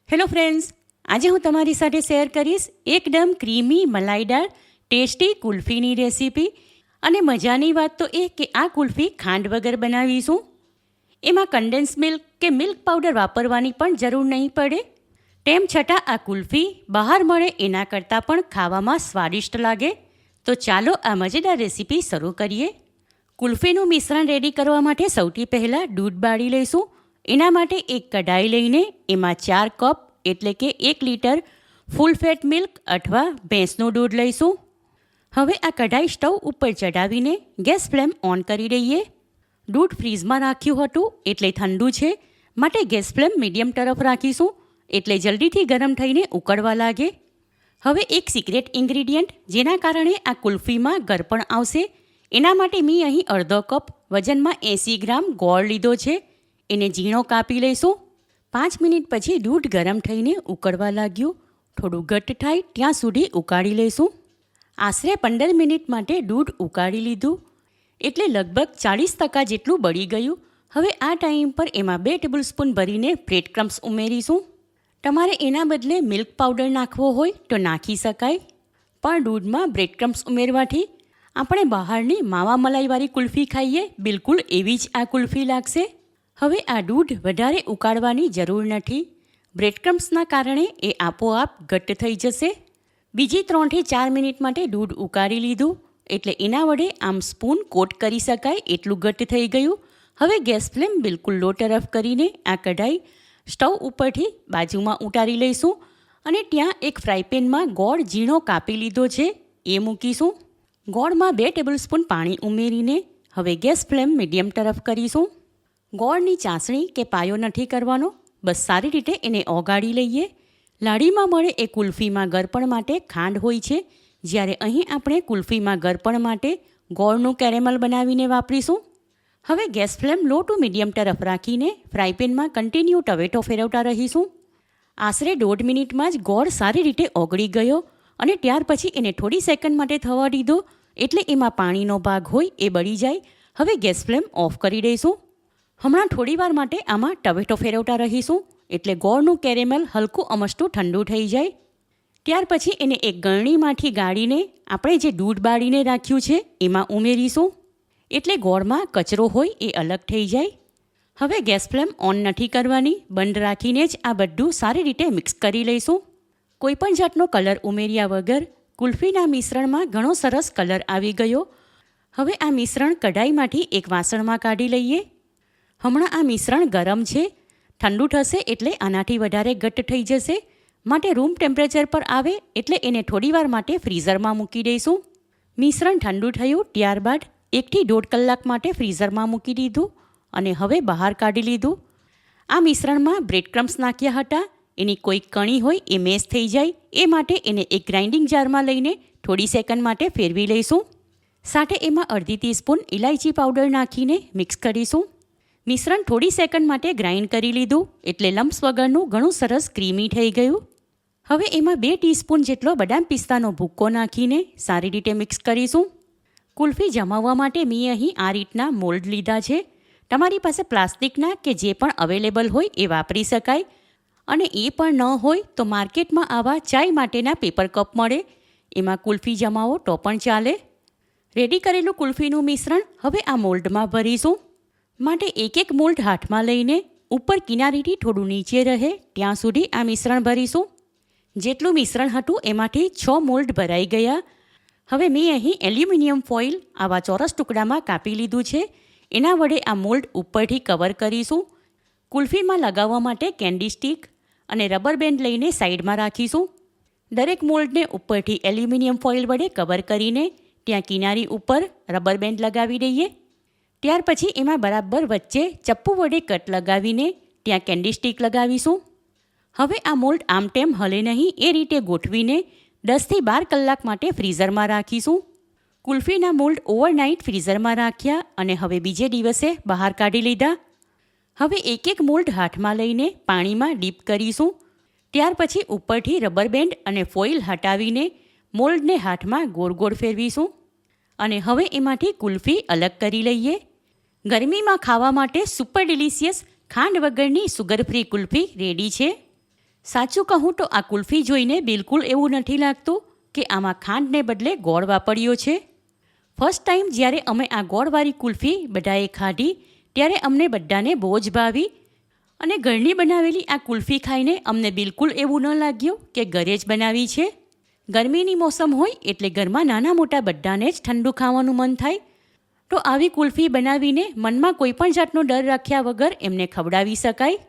Hello friends, આજે હું તમારી સાથે શેર કરીશ એકદમ ક્રીમી મલાઈદાર ટેસ્ટી કુલ્ફીની રેસીપી. અને મજાની વાત તો એ કે આ કુલ્ફી ખાંડ વગર બનાવીશું. એમાં કન્ડેન્સ મિલ્ક કે મિલ્ક પાવડર વાપરવાની પણ જરૂર નહીં પડે. તેમ છતાં આ કુલ્ફી બહાર મળે એના કરતાં પણ ખાવામાં સ્વાદિષ્ટ લાગે. તો ચાલો આ મજેદાર રેસીપી શરૂ કરીએ. કુલ્ફીનું મિશ્રણ રેડી કરવા માટે સૌથી પહેલાં દૂધ બાળી લઈશું. એના માટે એક કઢાઈ લઈને એમાં 4 કપ એટલે કે 1 લીટર ફૂલ ફેટ મિલ્ક અથવા ભેંસનું દૂધ લઈશું. હવે આ કઢાઈ સ્ટવ ઉપર ચઢાવીને ગેસ ફ્લેમ ઓન કરી દઈએ. દૂધ ફ્રીઝમાં રાખ્યું હતું એટલે ઠંડુ છે, માટે ગેસ ફ્લેમ મીડિયમ તરફ રાખીશું એટલે જલ્દીથી ગરમ થઈને ઉકળવા લાગે. હવે એક સિક્રેટ ઇન્ગ્રીડિયન્ટ જેના કારણે આ કુલ્ફીમાં ગળપણ આવશે, એના માટે મેં અહીં અડધો કપ વજનમાં 80 ગ્રામ ગોળ લીધો છે. એને ઝીણો કાપી લઈશું. 5 મિનિટ પછી દૂધ ગરમ થઈને ઉકળવા લાગ્યું. થોડું ઘટ્ટ થાય ત્યાં સુધી ઉકાળી લઈશું. આશરે 15 મિનિટ માટે દૂધ ઉકાળી લીધું એટલે લગભગ 40% જેટલું બળી ગયું. હવે આ ટાઈમ પર એમાં 2 ટેબલસ્પૂન ભરીને બ્રેડ ક્રમ્સ ઉમેરીશું. તમારે એના બદલે મિલ્ક પાવડર નાખવો હોય તો નાખી શકાય, પણ દૂધમાં બ્રેડ ક્રમ્સ ઉમેરવાથી આપણે બહારની માવા મલાઈવાળી કુલ્ફી ખાઈએ બિલકુલ એવી જ આ કુલ્ફી લાગશે. હવે આ દૂધ વધારે ઉકાળવાની જરૂર નથી. બ્રેડ ક્રમ્સના કારણે એ આપોઆપ ઘટ્ટ થઈ જશે. બીજી 3 થી 4 મિનિટ માટે દૂધ ઉકાળી લીધું એટલે એના વડે આમ સ્પૂન કોટ કરી શકાય એટલું ઘટ્ટ થઈ ગયું. હવે ગેસ ફ્લેમ બિલકુલ લો તરફ કરીને આ કઢાઈ સ્ટવ ઉપરથી બાજુમાં ઉતારી લઈશું અને ત્યાં એક ફ્રાયપેનમાં ગોળ ઝીણો કાપી લીધો છે એ મૂકીશું. ગોળમાં 2 ટેબલસ્પૂન પાણી ઉમેરીને હવે ગેસ ફ્લેમ મીડિયમ તરફ કરીશું. ગોળની ચાસણી કે પાયો નથી કરવાનો, બસ સારી રીતે એને ઓગાળી લઈએ. લાડીમાં મળે એ કુલ્ફીમાં ગળપણ માટે ખાંડ હોય છે, જ્યારે અહીં આપણે કુલ્ફીમાં ગળપણ માટે ગોળનું કેરેમલ બનાવીને વાપરીશું. હવે gas flame law to medium તરફ રાખીને ફ્રાયપેનમાં કન્ટિન્યુ ટવેટો ફેરવતા રહીશું. આશરે 1.5 મિનિટમાં જ ગોળ સારી રીતે ઓગળી ગયો અને ત્યાર પછી એને થોડી સેકન્ડ માટે થવા દીધો એટલે એમાં પાણીનો ભાગ હોય એ બળી જાય. હવે ગેસ ફ્લેમ ઓફ કરી દઈશું. હમણાં થોડીવાર માટે આમાં ટવેટો ફેરવતા રહીશું એટલે ગોળનું કેરેમલ હલકું અમસ્તું ઠંડુ થઈ જાય. ત્યાર પછી એને એક ગળણીમાંથી ગાળીને આપણે જે દૂધ બાળીને રાખ્યું છે એમાં ઉમેરીશું એટલે ગોળમાં કચરો હોય એ અલગ થઈ જાય. હવે ગેસ ફ્લેમ ઓન નથી કરવાની, બંધ રાખીને જ આ બધું સારી રીતે મિક્સ કરી લઈશું. કોઈપણ જાતનો કલર ઉમેર્યા વગર કુલ્ફીના મિશ્રણમાં ઘણો સરસ કલર આવી ગયો. હવે આ મિશ્રણ કઢાઈમાંથી એક વાસણમાં કાઢી લઈએ. હમણાં આ મિશ્રણ ગરમ છે, ઠંડુ થશે એટલે આનાથી વધારે ઘટ્ટ થઈ જશે, માટે રૂમ ટેમ્પરેચર પર આવે એટલે એને થોડીવાર માટે ફ્રીઝરમાં મૂકી દઈશું. મિશ્રણ ઠંડુ થયું ત્યારબાદ 1 થી 1.5 કલાક માટે ફ્રીઝરમાં મૂકી દીધું અને હવે બહાર કાઢી લીધું. આ મિશ્રણમાં બ્રેડ ક્રમ્સ નાખ્યા હતા, એની કોઈ કણી હોય એ મેશ થઈ જાય એ માટે એને એક ગ્રાઇન્ડિંગ જારમાં લઈને થોડી સેકન્ડ માટે ફેરવી લઈશું. સાથે એમાં અડધી ટીસ્પૂન ઇલાયચી પાવડર નાખીને મિક્સ કરીશું. મિશ્રણ થોડી સેકન્ડ માટે ગ્રાઇન્ડ કરી લીધું એટલે લમ્સ વગરનું ઘણું સરસ ક્રીમી થઈ ગયું. હવે એમાં 2 ટીસ્પૂન જેટલો બદામ પિસ્તાનો ભૂક્કો નાખીને સારી રીતે મિક્સ કરીશું. કુલ્ફી જમાવવા માટે મેં અહીં આ રીતના મોલ્ડ લીધા છે. તમારી પાસે પ્લાસ્ટિકના કે જે પણ અવેલેબલ હોય એ વાપરી શકાય, અને એ પણ ન હોય તો માર્કેટમાં આવા ચાય માટેના પેપર કપ મળે, એમાં કુલ્ફી જમાવો તો પણ ચાલે. રેડી કરેલું કુલ્ફીનું મિશ્રણ હવે આ મોલ્ડમાં ભરીશું. માટે એક મોલ્ડ હાથમાં લઈને ઉપર કિનારીથી થોડું નીચે રહે ત્યાં સુધી આ મિશ્રણ ભરીશું. જેટલું મિશ્રણ હતું એમાંથી 6 મોલ્ડ ભરાઈ ગયા. હવે મેં અહીં એલ્યુમિનિયમ ફોઇલ આવા ચોરસ ટુકડામાં કાપી લીધું છે, એના વડે આ મોલ્ડ ઉપરથી કવર કરીશું. કુલ્ફીમાં લગાવવા માટે કેન્ડી સ્ટિક અને રબર બેન્ડ લઈને સાઈડમાં રાખીશું. દરેક મોલ્ડને ઉપરથી એલ્યુમિનિયમ ફોઇલ વડે કવર કરીને ત્યાં કિનારી ઉપર રબર બેન્ડ લગાવી દઈએ. ત્યાર પછી એમાં બરાબર વચ્ચે ચપ્પુ વડે કટ લગાવીને ત્યાં કેન્ડી સ્ટિક લગાવીશું. હવે આ મોલ્ડ આમ તેમ હલે નહીં એ રીતે ગોઠવીને 10 થી 12 કલાક માટે ફ્રીઝરમાં રાખીશું. કુલ્ફીના મોલ્ડ ઓવરનાઇટ ફ્રીઝરમાં રાખ્યા અને હવે બીજે દિવસે બહાર કાઢી લીધા. હવે એક મોલ્ડ હાથમાં લઈને પાણીમાં ડીપ કરીશું. ત્યાર પછી ઉપરથી રબર બેન્ડ અને ફોઇલ હટાવીને મોલ્ડને હાથમાં ગોળ ગોળ ફેરવીશું અને હવે એમાંથી કુલ્ફી અલગ કરી લઈએ. ગરમીમાં ખાવા માટે સુપર ડિલિશિયસ ખાંડ વગરની સુગર ફ્રી કુલ્ફી રેડી છે. સાચું કહું તો આ કુલ્ફી જોઈને બિલકુલ એવું નથી લાગતું કે આમાં ખાંડને બદલે ગોળ વાપર્યો છે. ફર્સ્ટ ટાઈમ જ્યારે અમે આ ગોળવાળી કુલ્ફી બધાએ ખાધી ત્યારે અમને બધાને બહુ જ ભાવી અને ઘરની બનાવેલી આ કુલ્ફી ખાઈને અમને બિલકુલ એવું ન લાગ્યું કે ઘરે જ બનાવી છે. ગરમીની મોસમ હોય એટલે ઘરમાં નાના મોટા બધાને જ ઠંડુ ખાવાનું મન થાય, તો આવી કુલ્ફી બનાવીને મનમાં કોઈ પણ જાતનો ડર રાખ્યા વગર એમને ખવડાવી શકાય.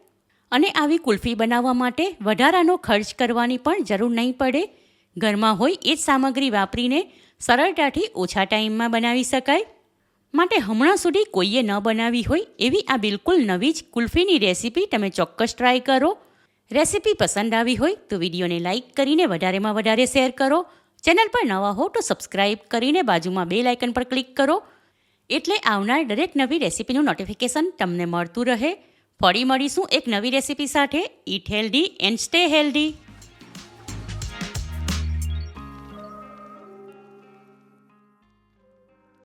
અને આવી કુલ્ફી બનાવવા માટે વધારાનો ખર્ચ કરવાની પણ જરૂર નહીં પડે. ઘરમાં હોય એ જ સામગ્રી વાપરીને સરળતાથી ઓછા ટાઈમમાં બનાવી શકાય. માટે હમણાં સુધી કોઈએ ન બનાવી હોય એવી આ બિલકુલ નવી જ કુલ્ફીની રેસીપી તમે ચોક્કસ ટ્રાય કરો. રેસીપી પસંદ આવી હોય તો વિડીયોને લાઇક કરીને વધારેમાં વધારે શેર કરો. ચેનલ પર નવા હો તો સબસ્ક્રાઇબ કરીને બાજુમાં બેલ આઇકન પર ક્લિક કરો, એટલે આવનાર દરેક નવી રેસીપીનું નોટિફિકેશન તમને મળતું રહે. ફરી મળીશું એક નવી રેસીપી સાથે. ઈટ હેલ્ધી એન્ડ સ્ટે હેલ્ધી.